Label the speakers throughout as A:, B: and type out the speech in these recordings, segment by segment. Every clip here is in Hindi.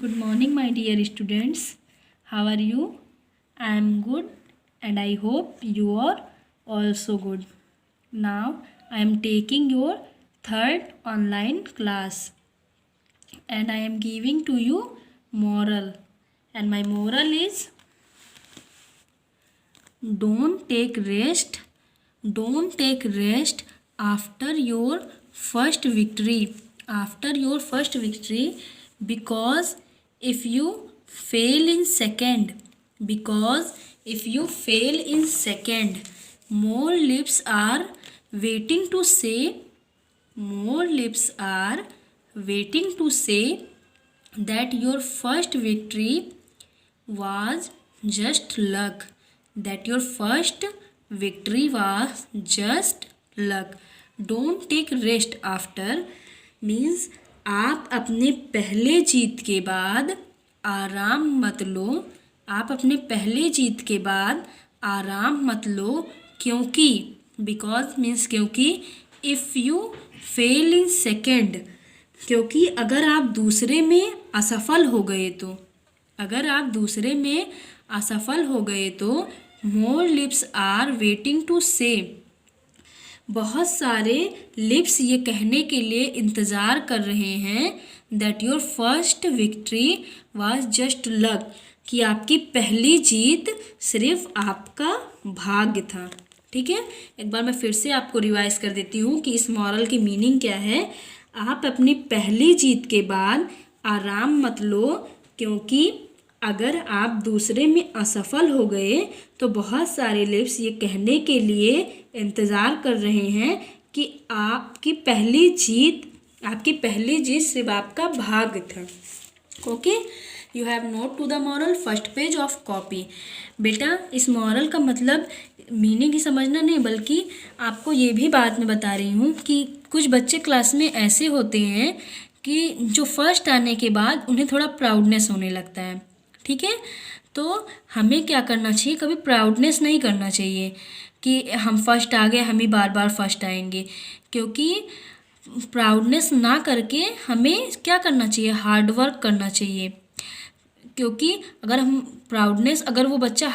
A: Good morning, my dear students. How are you? I am good and I hope you are also good. Now I am taking your third online class and I am giving to you moral. And my moral is don't take rest. Don't take rest after your first victory. After your first victory, because if you fail in second, more lips are waiting to say, more lips are waiting to say that your first victory was just luck. That your first victory was just luck. Don't take rest after means आप अपने पहले जीत के बाद आराम मत लो. आप अपने पहले जीत के बाद आराम मत लो. क्योंकि बिकॉज मीन्स क्योंकि if you fail in second, क्योंकि अगर आप दूसरे में असफल हो गए तो, अगर आप दूसरे में असफल हो गए तो मोर लिप्स आर वेटिंग टू से, बहुत सारे लिप्स ये कहने के लिए इंतज़ार कर रहे हैं that your first victory was just luck, कि आपकी पहली जीत सिर्फ आपका भाग्य था. ठीक है, एक बार मैं फिर से आपको रिवाइज कर देती हूँ कि इस मॉरल की मीनिंग क्या है. आप अपनी पहली जीत के बाद आराम मत लो, क्योंकि अगर आप दूसरे में असफल हो गए तो बहुत सारे लिप्स ये कहने के लिए इंतज़ार कर रहे हैं कि आपकी पहली जीत सिर्फ आपका भाग्य था. Okay, you have note to the moral first page of copy. बेटा इस मॉरल का मतलब मीनिंग ही समझना नहीं, बल्कि आपको ये भी बात मैं बता रही हूँ कि कुछ बच्चे क्लास में ऐसे होते हैं कि जो फर्स्ट आने के बाद उन्हें थोड़ा प्राउडनेस होने लगता है. ठीक है, तो हमें क्या करना चाहिए, कभी प्राउडनेस नहीं करना चाहिए कि हम फर्स्ट आ गए, हम ही बार बार फर्स्ट आएंगे. क्योंकि प्राउडनेस ना करके हमें क्या करना चाहिए, हार्ड वर्क करना चाहिए. क्योंकि अगर वो बच्चा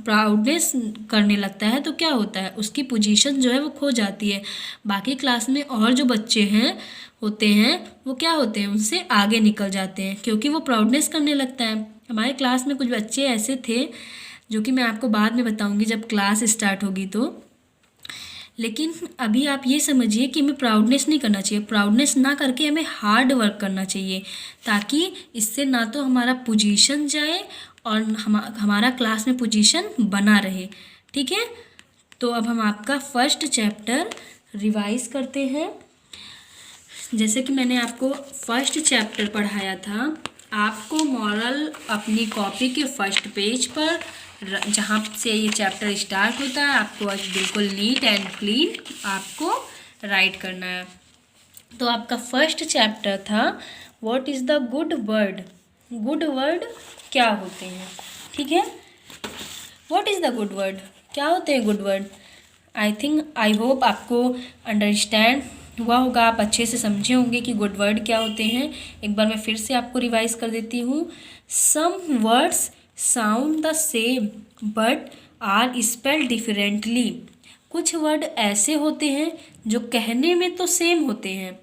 A: प्राउडनेस करने लगता है तो क्या होता है, उसकी पोजीशन जो है वो खो जाती है. बाकी क्लास में और जो बच्चे होते हैं वो क्या होते हैं, उनसे आगे निकल जाते हैं क्योंकि वो प्राउडनेस करने लगता है. हमारे क्लास में कुछ बच्चे ऐसे थे जो कि मैं आपको बाद में बताऊंगी जब क्लास स्टार्ट होगी तो. लेकिन अभी आप ये समझिए कि हमें प्राउडनेस नहीं करना चाहिए. प्राउडनेस ना करके हमें हार्ड वर्क करना चाहिए, ताकि इससे ना तो हमारा पोजीशन जाए और हमारा क्लास में पोजीशन बना रहे. ठीक है, तो अब हम आपका फर्स्ट चैप्टर रिवाइज करते हैं. जैसे कि मैंने आपको फर्स्ट चैप्टर पढ़ाया था, आपको मॉरल अपनी कॉपी के फर्स्ट पेज पर जहाँ से ये चैप्टर स्टार्ट होता है आपको आज बिल्कुल नीट एंड क्लीन आपको राइट करना है. तो आपका फर्स्ट चैप्टर था what is the good word. Good word क्या होते हैं. ठीक है, what is the good word, क्या होते हैं गुड वर्ड. आई होप आपको अंडरस्टैंड हुआ होगा, आप अच्छे से समझे होंगे कि गुड वर्ड क्या होते हैं. एक बार मैं फिर से आपको रिवाइज कर देती हूँ. Some words sound the same but are spelled differently. कुछ वर्ड ऐसे होते हैं जो कहने में तो सेम होते हैं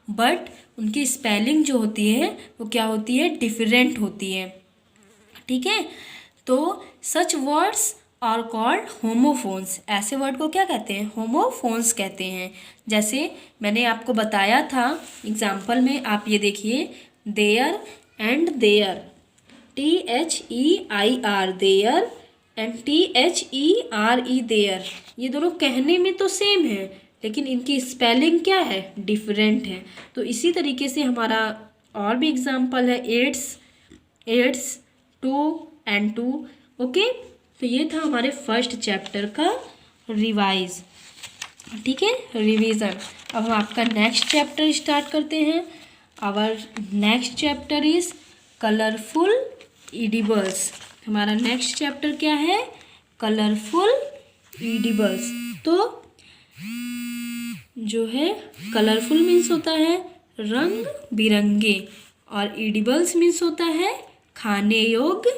A: बट उनकी स्पेलिंग जो होती है वो क्या होती है, डिफरेंट होती है. ठीक है, तो such words are called homophones. ऐसे वर्ड को क्या कहते हैं, होमोफोन्स कहते हैं. जैसे मैंने आपको बताया था एग्जाम्पल में, आप ये देखिए, there and their, THEIR their and THERE there, ये दोनों कहने में तो सेम है लेकिन इनकी स्पेलिंग क्या है, डिफरेंट है. तो इसी तरीके से हमारा और भी एग्जाम्पल है, एट्स, टू एंड टू. ओके, तो ये था हमारे फर्स्ट चैप्टर का रिवाइज. ठीक है, रिवीजन. अब हम आपका नेक्स्ट चैप्टर स्टार्ट करते हैं. Our next chapter is colourful edibles. हमारा नेक्स्ट चैप्टर क्या है, कलरफुल एडिबल्स. तो जो है कलरफुल मीन्स होता है रंग बिरंगे. और एडिबल्स मीन्स होता है खाने योग्य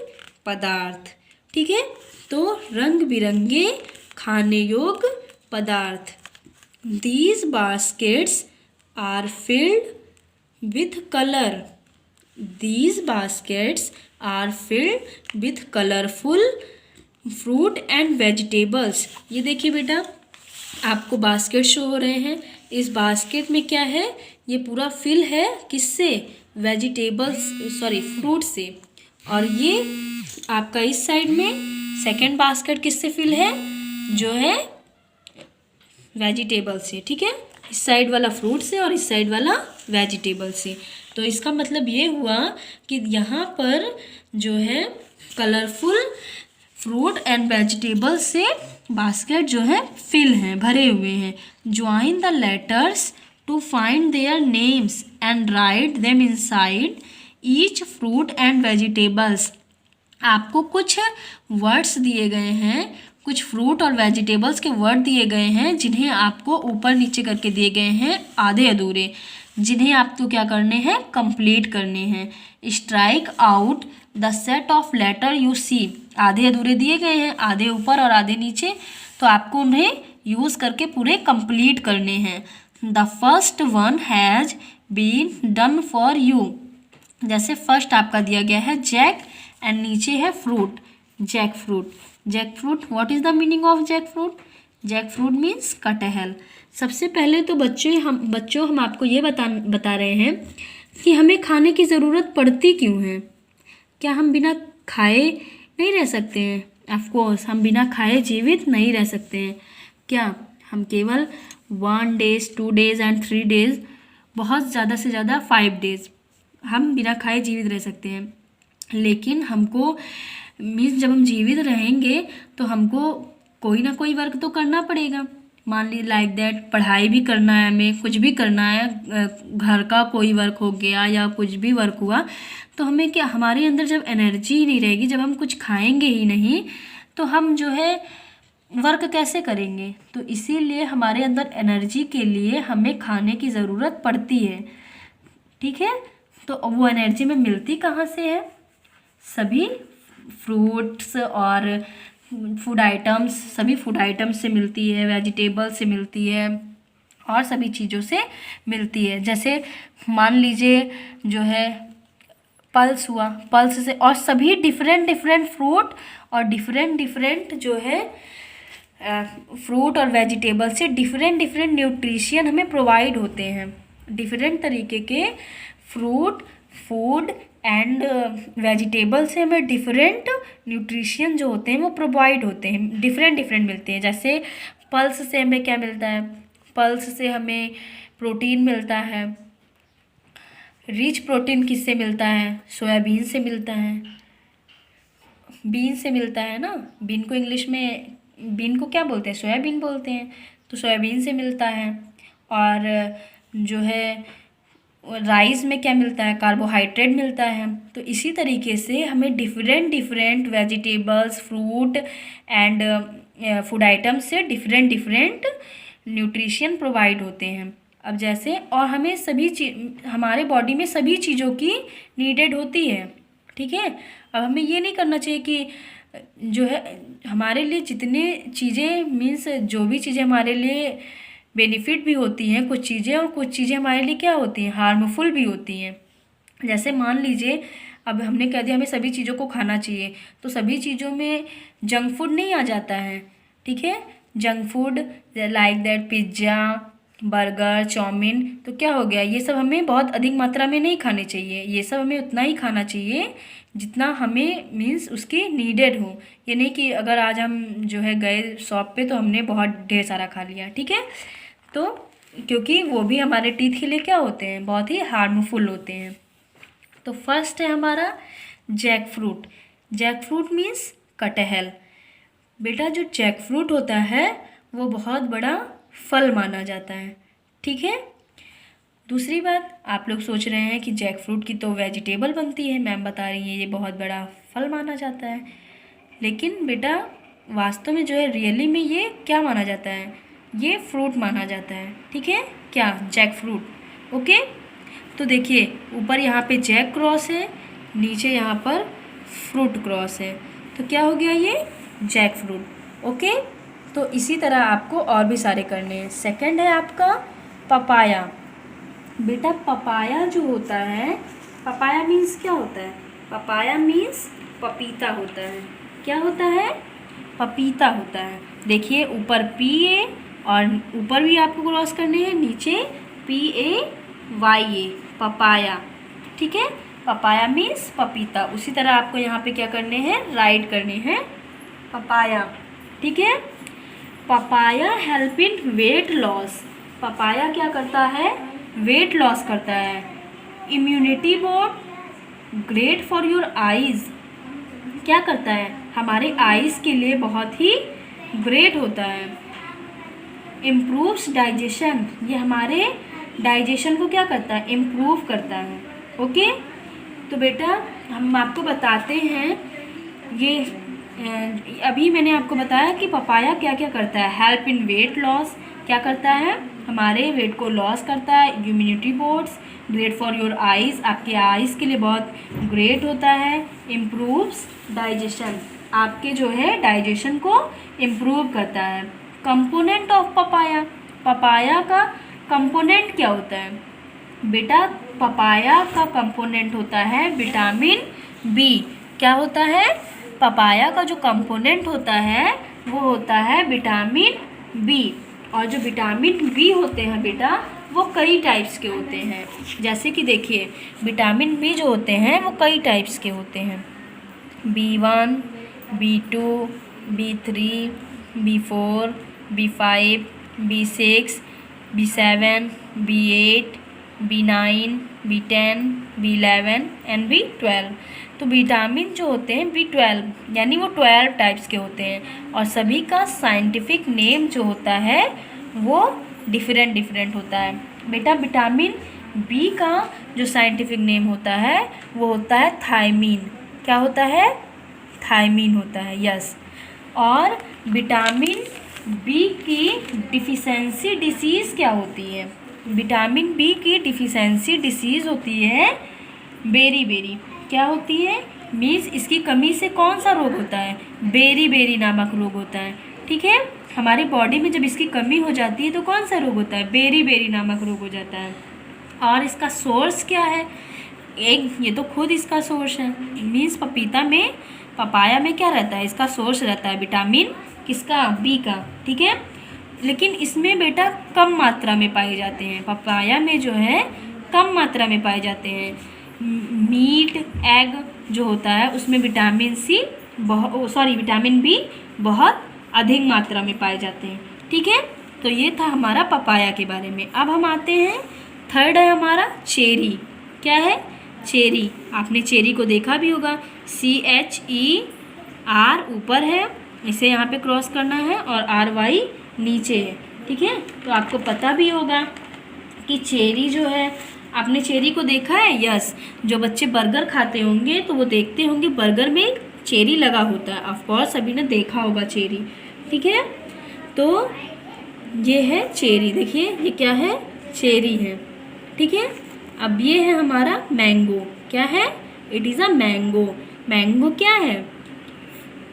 A: पदार्थ। ठीक है, तो रंग बिरंगे खाने योग्य पदार्थ। These baskets are filled with color. These baskets are filled with colorful fruit and vegetables. ये देखिए बेटा, आपको बास्केट शो हो रहे हैं। इस बास्केट में क्या है, ये पूरा फिल है किससे, वेजिटेबल्स सॉरी फ्रूट से। और ये आपका इस साइड में सेकंड बास्केट किससे फिल है, जो है वेजिटेबल से। ठीक है, इस साइड वाला फ्रूट से और इस साइड वाला वेजिटेबल से। तो इसका मतलब ये हुआ कि यहाँ पर जो है कलरफुल फ्रूट एंड वेजिटेबल से बास्केट जो है फिल हैं, भरे हुए हैं। Join the letters to find their names and write them inside each fruit and vegetables. आपको कुछ वर्ड्स दिए गए हैं, कुछ फ्रूट और वेजिटेबल्स के वर्ड दिए गए हैं, जिन्हें आपको ऊपर नीचे करके दिए गए हैं आधे अधूरे, जिन्हें आपको क्या करने हैं, कंप्लीट करने हैं। Strike out the set of letter you see. आधे अधूरे दिए गए हैं, आधे ऊपर और आधे नीचे, तो आपको उन्हें यूज़ करके पूरे कंप्लीट करने हैं। The first one has been done for you. जैसे फर्स्ट आपका दिया गया है जैक एंड नीचे है fruit, jackfruit. Jackfruit, what is the meaning of jackfruit? Jackfruit means kathal. सबसे पहले तो बच्चों हम आपको ये बता रहे हैं कि हमें खाने की ज़रूरत पड़ती क्यों है। क्या हम बिना खाए नहीं रह सकते हैं? ऑफ कोर्स हम बिना खाए जीवित नहीं रह सकते हैं। क्या हम केवल 1 डेज 2 डेज एंड 3 डेज, बहुत ज़्यादा से ज़्यादा 5 डेज हम बिना खाए जीवित रह सकते हैं। लेकिन हमको मीन्स जब हम जीवित रहेंगे तो हमको कोई ना कोई वर्क तो करना पड़ेगा। मान ली लाइक दैट पढ़ाई भी करना है, हमें कुछ भी करना है, घर का कोई वर्क हो गया या कुछ भी वर्क हुआ, तो हमें क्या, हमारे अंदर जब एनर्जी नहीं रहेगी, जब हम कुछ खाएंगे ही नहीं, तो हम जो है वर्क कैसे करेंगे। तो इसीलिए हमारे अंदर एनर्जी के लिए हमें खाने की ज़रूरत पड़ती है। ठीक है, तो वो एनर्जी में मिलती कहाँ से है? सभी फ्रूट्स और फूड आइटम्स, सभी फूड आइटम्स से मिलती है, वेजिटेबल से मिलती है और सभी चीज़ों से मिलती है। जैसे मान लीजिए जो है पल्स हुआ, पल्स से, और सभी डिफरेंट फ्रूट और डिफरेंट जो है फ्रूट और वेजिटेबल से डिफरेंट न्यूट्रिशन हमें प्रोवाइड होते हैं। डिफरेंट तरीके के फ्रूट, फूड एंड वेजिटेबल से हमें डिफरेंट न्यूट्रिशन जो होते हैं वो प्रोवाइड होते हैं, डिफरेंट मिलते हैं। जैसे पल्स से हमें क्या मिलता है? पल्स से हमें प्रोटीन मिलता है। रिच प्रोटीन किससे मिलता है? सोयाबीन से मिलता है, बीन से मिलता है ना। बीन को इंग्लिश में, बीन को क्या बोलते हैं? सोयाबीन बोलते हैं। तो सोयाबीन से मिलता है। और जो है राइस में क्या मिलता है? कार्बोहाइड्रेट मिलता है। तो इसी तरीके से हमें different vegetables, fruit and food items से डिफरेंट न्यूट्रिशन प्रोवाइड होते हैं। अब जैसे, और हमें हमारे बॉडी में सभी चीज़ों की नीडेड होती है। ठीक है, अब हमें ये नहीं करना चाहिए कि जो है हमारे लिए जितने चीज़ें मीन्स जो भी चीज़ें हमारे लिए बेनिफिट भी होती हैं कुछ चीज़ें, और कुछ चीज़ें हमारे लिए क्या होती हैं, हार्मफुल भी होती हैं। जैसे मान लीजिए अब हमने कह दिया हमें सभी चीज़ों को खाना चाहिए, तो सभी चीज़ों में जंक फूड नहीं आ जाता है। ठीक है, junk food like that pizza, burger, chowmein, तो क्या हो गया, ये सब हमें बहुत अधिक मात्रा में नहीं खाने चाहिए। ये सब हमें उतना ही खाना चाहिए जितना हमें मीन्स उसकी नीडेड हो। ये नहीं कि अगर आज हम जो है गए शॉप पे तो हमने बहुत ढेर सारा खा लिया। ठीक है, तो क्योंकि वो भी हमारे टीथ के लिए क्या होते हैं, बहुत ही हार्मफुल होते हैं। तो फर्स्ट है हमारा jackfruit. Jackfruit means kathal. बेटा जो जैक फ्रूट होता है वो बहुत बड़ा फल माना जाता है। ठीक है, दूसरी बात, आप लोग सोच रहे हैं कि जैक फ्रूट की तो वेजिटेबल बनती है, मैम बता रही है ये बहुत बड़ा फल माना जाता है। लेकिन बेटा वास्तव में जो है रियली में ये क्या माना जाता है, ये फ्रूट माना जाता है। ठीक है, क्या, जैक फ्रूट। ओके, तो देखिए ऊपर यहाँ पे जैक क्रॉस है, नीचे यहाँ पर फ्रूट क्रॉस है, तो क्या हो गया ये जैक फ्रूट। ओके, तो इसी तरह आपको और भी सारे करने हैं। सेकंड है आपका पपाया। बेटा पपाया जो होता है, पपाया मीन्स क्या होता है? पपाया मीन्स पपीता होता है। क्या होता है? पपीता होता है। देखिए ऊपर PA और ऊपर भी आपको क्रॉस करने हैं, नीचे PAYA, पपाया। ठीक है, पपाया मीन्स पपीता। उसी तरह आपको यहाँ पे क्या करने हैं, राइट करने हैं पपाया। ठीक है, papaya help in weight loss. Papaya क्या करता है? वेट लॉस करता है। Immunity board great for your eyes. क्या करता है? हमारे आईज के लिए बहुत ही ग्रेट होता है। इम्प्रूव्स डाइजेशन, ये हमारे डाइजेशन को क्या करता है? इम्प्रूव करता है। ओके, तो बेटा हम आपको बताते हैं, ये अभी मैंने आपको बताया कि पपाया क्या क्या करता है। हेल्प इन वेट लॉस, क्या करता है? हमारे वेट को लॉस करता है। Immunity boards great for your eyes, आपके आइज़ के लिए बहुत ग्रेट होता है। इम्प्रूव्स डाइजेशन, आपके जो है डाइजेशन को इम्प्रूव करता है। कंपोनेंट ऑफ पपाया, पपाया का कंपोनेंट क्या होता है? बेटा पपाया का कंपोनेंट होता है विटामिन बी। क्या होता है? पपाया का जो कंपोनेंट होता है वो होता है विटामिन बी। और जो विटामिन बी होते हैं बेटा वो कई टाइप्स के होते हैं। जैसे कि देखिए विटामिन बी जो होते हैं वो कई टाइप्स के होते हैं। B1, B2, B3, B4, B5, B6, B7, B8, B9, B10, B11 and B12। तो विटामिन जो होते हैं B12 यानी वो 12 टाइप्स के होते हैं, और सभी का साइंटिफिक नेम जो होता है वो डिफरेंट डिफरेंट होता है। बेटा विटामिन बी का जो साइंटिफिक नेम होता है वो होता है थायमीन। क्या होता है? थायमीन होता है, यस। और विटामिन बी की डिफिशेंसी डिसीज़ क्या होती है? विटामिन बी की डिफिशेंसी डिसीज़ होती है बेरी। क्या होती है? मीन्स इसकी कमी से कौन सा रोग होता है? बेरी नामक रोग होता है। ठीक है, हमारी बॉडी में जब इसकी कमी हो जाती है तो कौन सा रोग होता है? बेरी नामक रोग हो जाता है। और इसका सोर्स क्या है? एक ये तो खुद इसका सोर्स है, मीन्स पपीता में, पपाया में क्या रहता है? इसका सोर्स रहता है विटामिन किसका? बी का। ठीक है, लेकिन इसमें बेटा कम मात्रा में पाए जाते हैं। पपाया में जो है कम मात्रा में पाए जाते हैं। मीट, एग जो होता है उसमें विटामिन बी बहुत अधिक मात्रा में पाए जाते हैं। ठीक है, तो ये था हमारा पपाया के बारे में। अब हम आते हैं, थर्ड है हमारा चेरी। क्या है? चेरी। आपने चेरी को देखा भी होगा, CHER ऊपर है, इसे यहाँ पे क्रॉस करना है, और RY नीचे है। ठीक है, तो आपको पता भी होगा कि चेरी जो है, आपने चेरी को देखा है? यस, जो बच्चे बर्गर खाते होंगे तो वो देखते होंगे बर्गर में एक चेरी लगा होता है। ऑफ कोर्स सभी ने देखा होगा चेरी। ठीक है, तो ये है चेरी। देखिए ये क्या है? चेरी है। ठीक है, अब ये है हमारा मैंगो। क्या है? It is a mango. Mango क्या है?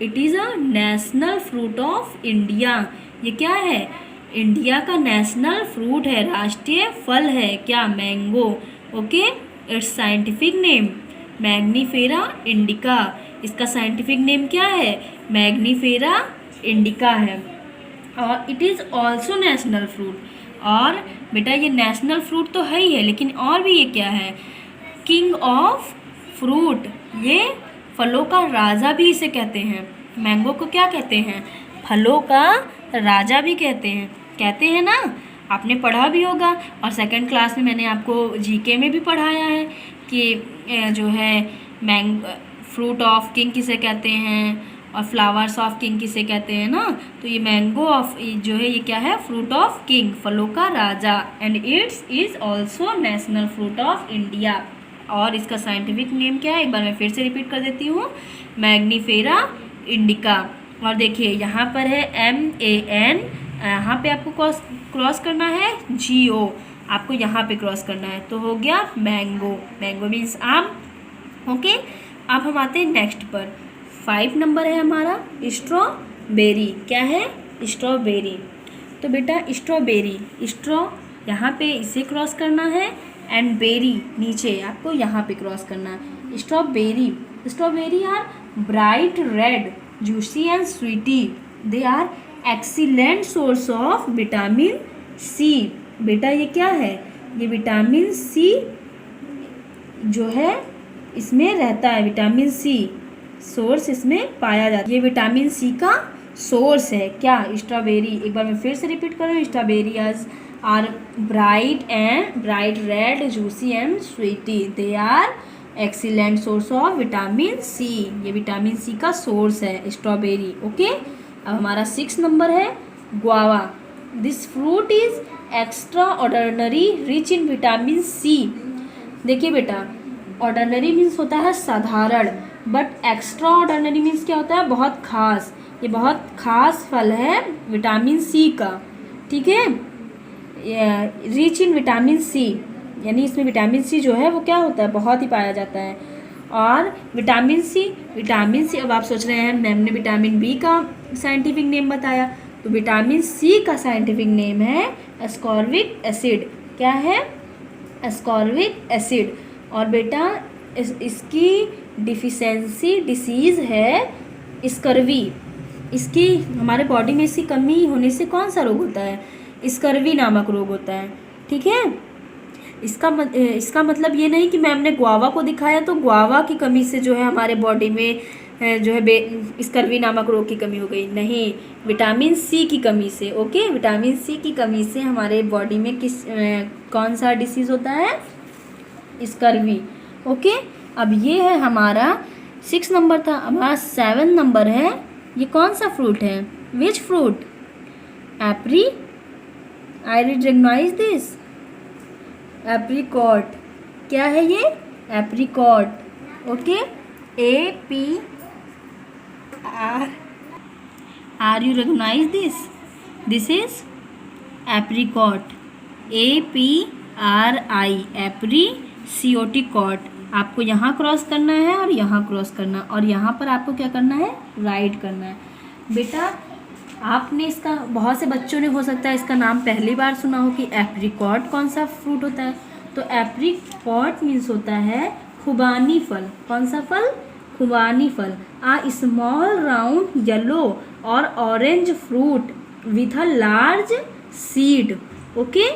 A: It is a national fruit of India. ये क्या है? इंडिया का नेशनल फ्रूट है, राष्ट्रीय फल है। क्या? Mango. Okay, it's scientific name Mangifera indica. इसका साइंटिफिक नेम क्या है? मैग्नीफेरा इंडिका है। और it is also national fruit. और बेटा ये नेशनल फ्रूट तो है ही है, लेकिन और भी ये क्या है? King of fruit. ये फलों का राजा भी इसे कहते हैं। मैंगो को क्या कहते हैं? फलों का राजा भी कहते हैं ना। आपने पढ़ा भी होगा, और सेकंड क्लास में मैंने आपको GK में भी पढ़ाया है कि जो है फ्रूट ऑफ किंग किसे कहते हैं, और फ्लावर्स ऑफ किंग किसे कहते हैं ना। तो ये मैंगो ऑफ जो है ये क्या है? फ्रूट ऑफ किंग, फलों का राजा। And it's is also national fruit of India. और इसका साइंटिफिक नेम क्या है? एक बार मैं फिर से रिपीट कर देती हूँ, मैग्नीफेरा इंडिका। और देखिए यहाँ पर है MAN, यहाँ पे आपको क्रॉस करना है GO, आपको यहाँ पे क्रॉस करना है। तो हो गया मैंगो, मैंगो मीन्स आम। ओके, अब हम आते हैं नेक्स्ट पर। 5 नंबर है हमारा स्ट्रॉबेरी। क्या है? स्ट्रॉबेरी। तो बेटा स्ट्रॉबेरी, स्ट्रॉ यहाँ पे इसे क्रॉस करना है एंड बेरी नीचे आपको यहाँ पे क्रॉस करना है। Strawberry, strawberry are bright red, juicy and sweety. They are excellent source of vitamin C. बेटा ये क्या है? ये विटामिन सी जो है इसमें रहता है, विटामिन सी सोर्स इसमें पाया जाता है। ये विटामिन सी का सोर्स है क्या? स्ट्रॉबेरी। एक बार मैं फिर से रिपीट कर रही हूँ। Strawberry are bright red, juicy and sweety. They are excellent source of vitamin C. ये विटामिन सी का सोर्स है स्ट्रॉबेरी। ओके, अब हमारा 6 नंबर है guava. This fruit is extraordinary rich in vitamin C. देखिए बेटा, ऑर्डिनरी मीन्स होता है साधारण, बट एक्स्ट्रा ऑर्डिनरी मीन्स क्या होता है? बहुत खास। ये बहुत खास फल है विटामिन सी का। ठीक है, रिच इन विटामिन सी यानी इसमें विटामिन सी जो है वो क्या होता है? बहुत ही पाया जाता है। और विटामिन सी अब आप सोच रहे हैं मैम ने विटामिन बी का साइंटिफिक नेम बताया, तो विटामिन सी का साइंटिफिक नेम है एस्कॉर्बिक एसिड। क्या है? Ascorbic acid. और बेटा इसकी डिफिशेंसी डिसीज़ है स्कर्वी। इसकी हमारे बॉडी में इसकी कमी होने से कौन सा रोग होता है? स्कर्वी नामक रोग होता है। ठीक है, इसका मतलब ये नहीं कि मैम ने गुआवा को दिखाया तो गुआवा की कमी से जो है हमारे बॉडी में जो है स्कर्वी नामक रोग की कमी हो गई। नहीं, विटामिन सी की कमी से। ओके, विटामिन सी की कमी से हमारे बॉडी में कौन सा डिसीज़ होता है? स्कर्वी। ओके, अब ये है हमारा 6 नंबर था। हमारा 7 नंबर है, ये कौन सा फ्रूट है? Which fruit? Apri. I recognise this. Apricot. क्या है ये? Apricot. Okay, are you recognise this? This is apricot. APRI, apri, COT cot. आपको यहाँ क्रॉस करना है और यहाँ क्रॉस करना, और यहाँ पर आपको क्या करना है? राइट करना है। बेटा आपने इसका, बहुत से बच्चों ने हो सकता है इसका नाम पहली बार सुना हो कि एप्रीकॉट कौन सा फ्रूट होता है। तो एप्रीकॉट मीन्स होता है खुबानी फल। कौन सा फल? खुबानी फल। आ स्मॉल राउंड येलो और orange fruit with a large seed. Okay,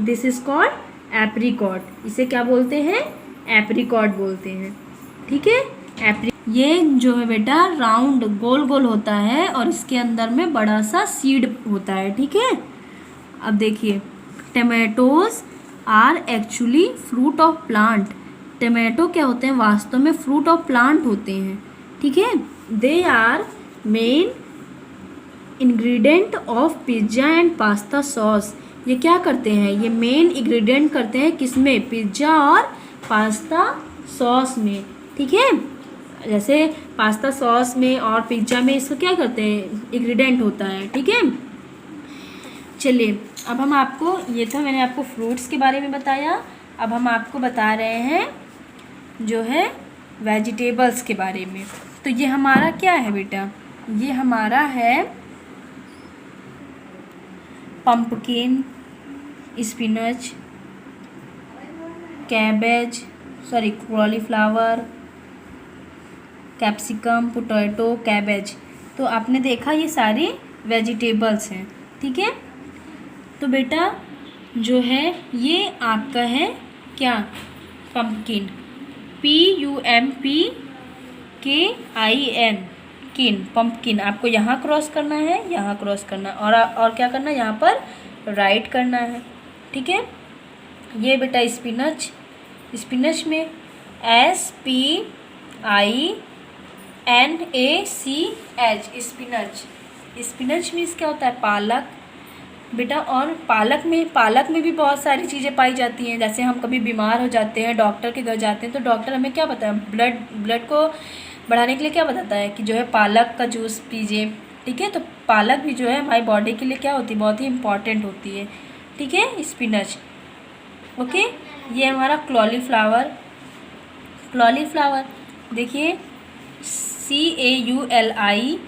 A: this is called apricot. इसे क्या बोलते हैं? एप्रीकॉट बोलते हैं। ठीक है, ये जो है बेटा राउंड गोल गोल होता है और इसके अंदर में बड़ा सा सीड होता है। ठीक है, अब देखिए, tomatoes are actually fruit of plant. Tomato क्या होते हैं? वास्तव में फ्रूट ऑफ प्लांट होते हैं। ठीक है, they are main ingredient of pizza and pasta sauce. ये क्या करते हैं? ये मेन इंग्रेडिएंट करते हैं किसमें? पिज्ज़ा और पास्ता सॉस में। ठीक है, जैसे पास्ता सॉस में और पिज्ज़ा में इसको क्या करते हैं? इंग्रेडिएंट होता है। ठीक है, चलिए अब हम आपको, ये था मैंने आपको फ्रूट्स के बारे में बताया। अब हम आपको बता रहे हैं जो है वेजिटेबल्स के बारे में। तो ये हमारा क्या है बेटा? ये हमारा है pumpkin, spinach, cabbage, cauliflower, capsicum, potato, cabbage. तो आपने देखा ये सारी वेजिटेबल्स हैं। ठीक है, तो बेटा जो है ये आपका है क्या? पंपकिन, PUMPKIN, किन, पंपकिन। आपको यहाँ क्रॉस करना है, यहाँ क्रॉस करना, और क्या करना है? यहाँ पर राइट करना है। ठीक है, ये बेटा स्पिनच, स्पिनच में SPINACH, स्पिनच। स्पिनच मीन्स क्या होता है? पालक बेटा। और पालक में भी बहुत सारी चीज़ें पाई जाती हैं। जैसे हम कभी बीमार हो जाते हैं, डॉक्टर के घर जाते हैं, तो डॉक्टर हमें क्या बताता है? ब्लड को बढ़ाने के लिए क्या बताता है कि जो है पालक का जूस पीजिए। ठीक है, तो पालक भी जो है हमारी बॉडी के लिए क्या होती है? बहुत ही इम्पॉर्टेंट होती है। ठीक है, स्पिनच। ओके, ये हमारा कॉलीफ्लावर। कॉलीफ्लावर देखिए, CAULIFLOWER,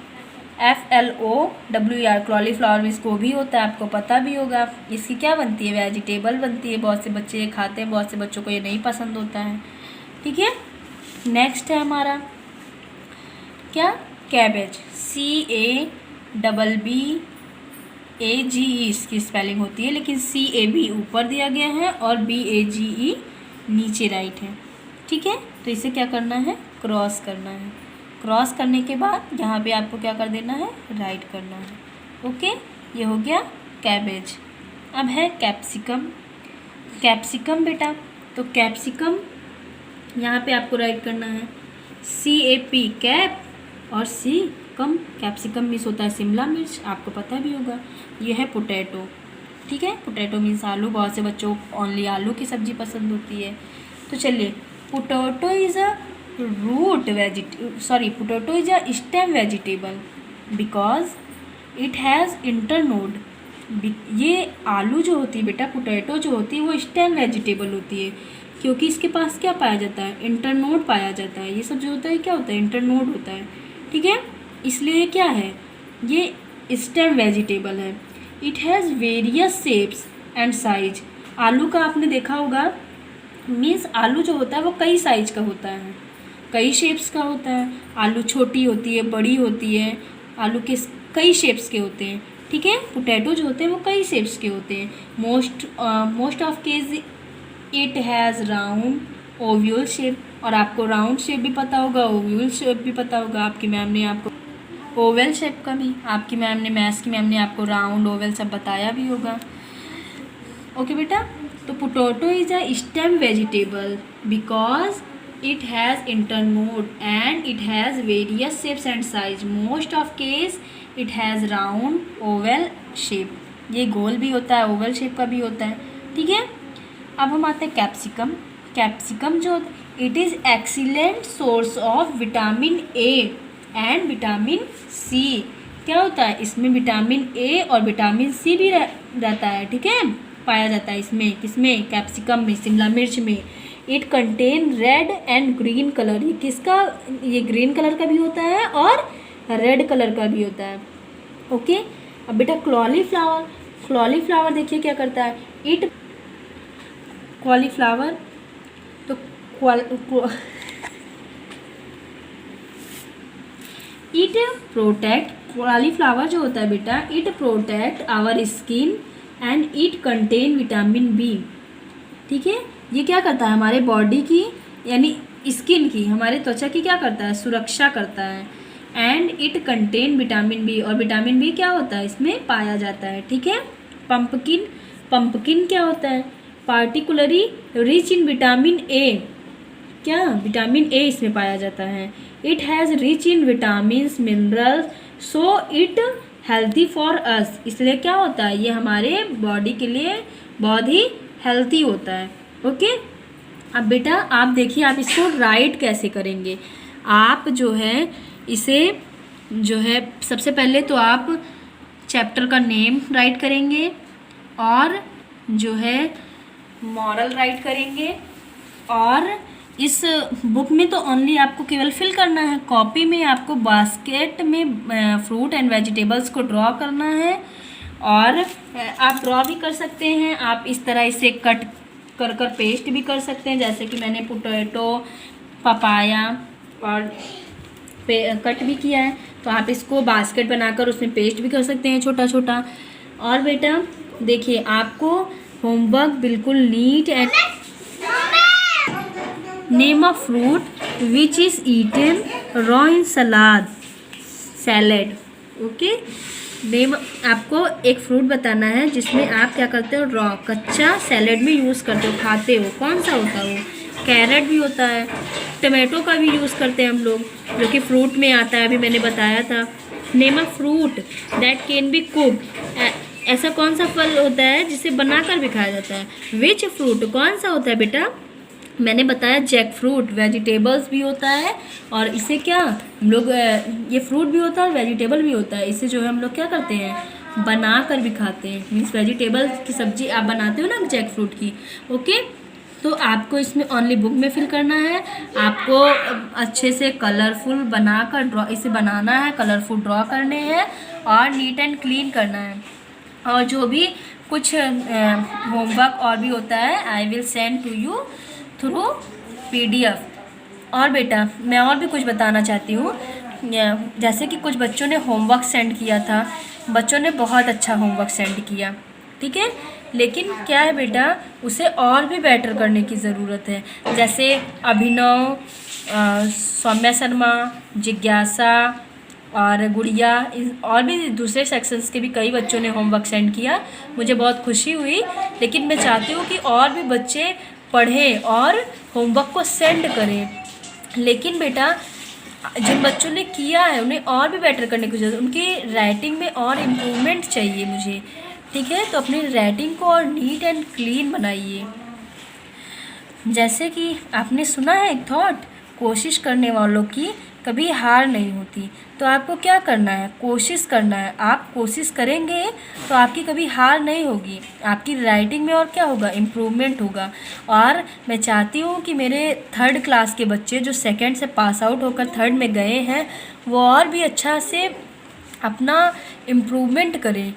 A: कॉलीफ्लावर में इसको भी होता है, आपको पता भी होगा। इसकी क्या बनती है, वेजिटेबल बनती है। बहुत से बच्चे खाते हैं, बहुत से बच्चों को ये नहीं पसंद होता है। ठीक है, नेक्स्ट है हमारा क्या, कैबेज। CABBAGE इसकी स्पेलिंग होती है, लेकिन CAB ऊपर दिया गया है और BAGE नीचे राइट है। ठीक है, तो इसे क्या करना है, क्रॉस करना है। क्रॉस करने के बाद यहाँ पे आपको क्या कर देना है, राइट करना है। ओके, ये हो गया कैबेज। अब है कैप्सिकम। कैप्सिकम बेटा, तो कैप्सिकम यहाँ पे आपको राइट करना है CAP कैप और C कम। कैप्सिकम मीन्स होता है शिमला मिर्च, आपको पता भी होगा। ये है पोटैटो। ठीक है, पोटैटो मीन्स आलू। बहुत से बच्चों को ओनली आलू की सब्ज़ी पसंद होती है। तो चलिए, potato is a potato is a stem vegetable because it has internode. ये आलू जो होती है बेटा, पोटैटो जो होती है वो स्टेम वेजिटेबल होती है, क्योंकि इसके पास क्या पाया जाता है, इंटरनोड पाया जाता है। ये सब जो होता है क्या होता है, इंटरनोड होता है। ठीक है, इसलिए क्या है, ये स्टेम वेजिटेबल है। It has various shapes and size. आलू का आपने देखा होगा, मीन्स आलू जो होता है वो कई साइज का होता है, कई शेप्स का होता है। आलू छोटी होती है, बड़ी होती है, आलू के कई शेप्स के होते हैं। ठीक है, पोटैटो जो होते हैं वो कई शेप्स के होते हैं। Most of case it has round ovule shape. और आपको राउंड शेप भी पता होगा, ओव्यूल शेप भी पता होगा। आपकी मैम ने आपको ओवल शेप का भी, आपकी मैम ने, मैथ्स की मैम ने आपको राउंड ओवल सब बताया भी होगा। ओके बेटा, तो potato is a stem vegetable because it has internode and it has various shapes and size. Most of case it has round oval shape. ये गोल भी होता है, ओवल शेप का भी होता है। ठीक है, अब हम आते हैं कैप्सिकम। कैप्सिकम जो it is excellent source of vitamin A and vitamin C. क्या होता है, इसमें विटामिन ए और विटामिन सी भी रहता है। ठीक है, पाया जाता है इसमें, किसमें, कैप्सिकम में, शिमला मिर्च में। It contain red and green colour. ये किसका, ये ग्रीन कलर का भी होता है और रेड कलर का भी होता है। ओके, अब बेटा कॉलीफ्लावर। कॉलीफ्लावर देखिए क्या करता है, इट कॉलीफ्लावर तो इट प्रोटेक्ट। कॉलीफ्लावर जो होता है बेटा, it protect our skin and it contain vitamin B. ठीक है, ये क्या करता है, हमारे बॉडी की यानी स्किन की, हमारे त्वचा की क्या करता है, सुरक्षा करता है। And it contain vitamin B, और विटामिन बी क्या होता है, इसमें पाया जाता है। ठीक है, पंपकिन। पंपकिन क्या होता है, particularly rich in vitamin A. क्या, विटामिन ए इसमें पाया जाता है। It has rich in vitamins minerals so it healthy for us. इसलिए क्या होता है, ये हमारे बॉडी के लिए बहुत ही हेल्थी होता है। ओके, अब बेटा आप देखिए, आप इसको राइट कैसे करेंगे। आप जो है इसे जो है सबसे पहले तो आप चैप्टर का नेम राइट करेंगे और जो है मॉरल राइट करेंगे। और इस बुक में तो ओनली आपको केवल फिल करना है, कॉपी में आपको बास्केट में फ्रूट एंड वेजिटेबल्स को ड्रॉ करना है। और आप ड्रॉ भी कर सकते हैं, आप इस तरह इसे कट कर कर पेस्ट भी कर सकते हैं, जैसे कि मैंने पोटैटो, पपाया और कट भी किया है। तो आप इसको बास्केट बनाकर उसमें पेस्ट भी कर सकते हैं छोटा छोटा। और बेटा देखिए, आपको होमवर्क बिल्कुल neat and name a fruit which is eaten raw in salad. Okay, name, आपको एक फ्रूट बताना है जिसमें आप क्या करते हो, रॉ कच्चा सैलेड में यूज़ करते हो, खाते हो। कौन सा होता है वो, कैरेट भी होता है, टमाटो का भी यूज़ करते हैं हम लोग, जो कि फ्रूट में आता है, अभी मैंने बताया था। Name a fruit that can be cooked. ऐसा कौन सा फल होता है जिसे बनाकर भी खाया जाता है। विच फ्रूट, कौन सा होता है बेटा, मैंने बताया जैक फ्रूट, वेजिटेबल्स भी होता है। और इसे क्या हम लोग, ये फ्रूट भी होता है और वेजिटेबल भी होता है। इसे जो है हम लोग क्या करते हैं, बना कर भी खाते हैं, मीन्स वेजिटेबल की सब्जी आप बनाते हो ना जैक फ्रूट की, ओके। तो आपको इसमें ओनली बुक में फिल करना है, आपको अच्छे से कलरफुल बनाकर ड्रॉ इसे बनाना है, कलरफुल ड्रॉ करने हैं और नीट एंड क्लीन करना है। और जो भी कुछ होमवर्क और भी होता है I will send to you through PDF। और बेटा मैं और भी कुछ बताना चाहती हूँ, जैसे कि कुछ बच्चों ने होमवर्क सेंड किया था, बच्चों ने बहुत अच्छा होमवर्क सेंड किया, ठीक है, लेकिन क्या है बेटा उसे और भी बेटर करने की ज़रूरत है। जैसे अभिनव, सौम्या शर्मा, जिज्ञासा और गुड़िया, और भी दूसरे सेक्शंस के भी कई बच्चों ने होमवर्क सेंड किया, मुझे बहुत खुशी हुई। लेकिन मैं चाहती हूँ कि और भी बच्चे पढ़ें और होमवर्क को सेंड करें। लेकिन बेटा जिन बच्चों ने किया है उन्हें और भी बेटर करने की ज़रूरत, उनकी राइटिंग में और इम्प्रूवमेंट चाहिए मुझे, ठीक है। तो अपनी राइटिंग को और नीट एंड क्लीन बनाइए। जैसे कि आपने सुना है एक थॉट, कोशिश करने वालों की कभी हार नहीं होती। तो आपको क्या करना है, कोशिश करना है। आप कोशिश करेंगे तो आपकी कभी हार नहीं होगी, आपकी राइटिंग में और क्या होगा, इम्प्रूवमेंट होगा। और मैं चाहती हूँ कि मेरे 3rd क्लास के बच्चे जो 2nd से पास आउट होकर 3rd में गए हैं वो और भी अच्छा से अपना इम्प्रूवमेंट करें।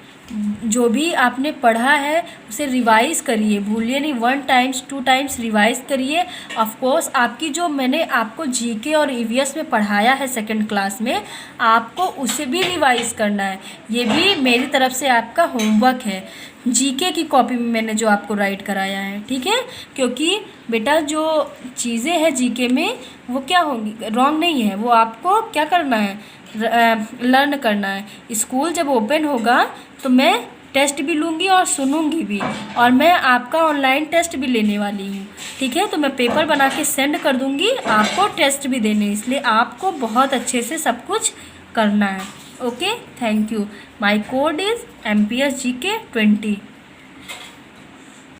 A: जो भी आपने पढ़ा है उसे रिवाइज़ करिए, भूलिए नहीं, 1 टाइम्स 2 टाइम्स रिवाइज़ करिए। ऑफ कोर्स आपकी जो मैंने आपको GK और EVS में पढ़ाया है 2nd क्लास में, आपको उसे भी रिवाइज़ करना है। ये भी मेरी तरफ से आपका होमवर्क है, GK की कॉपी में मैंने जो आपको राइट कराया है, ठीक है। क्योंकि बेटा जो चीज़ें हैं GK में वो क्या होंगी, रॉन्ग नहीं है, वो आपको क्या करना है, लर्न करना है। स्कूल जब ओपन होगा तो मैं टेस्ट भी लूँगी और सुनूंगी भी, और मैं आपका ऑनलाइन टेस्ट भी लेने वाली हूँ, ठीक है। तो मैं पेपर बना के सेंड कर दूँगी आपको टेस्ट भी देने, इसलिए आपको बहुत अच्छे से सब कुछ करना है, okay. Thank you. My code is MPS GK 20।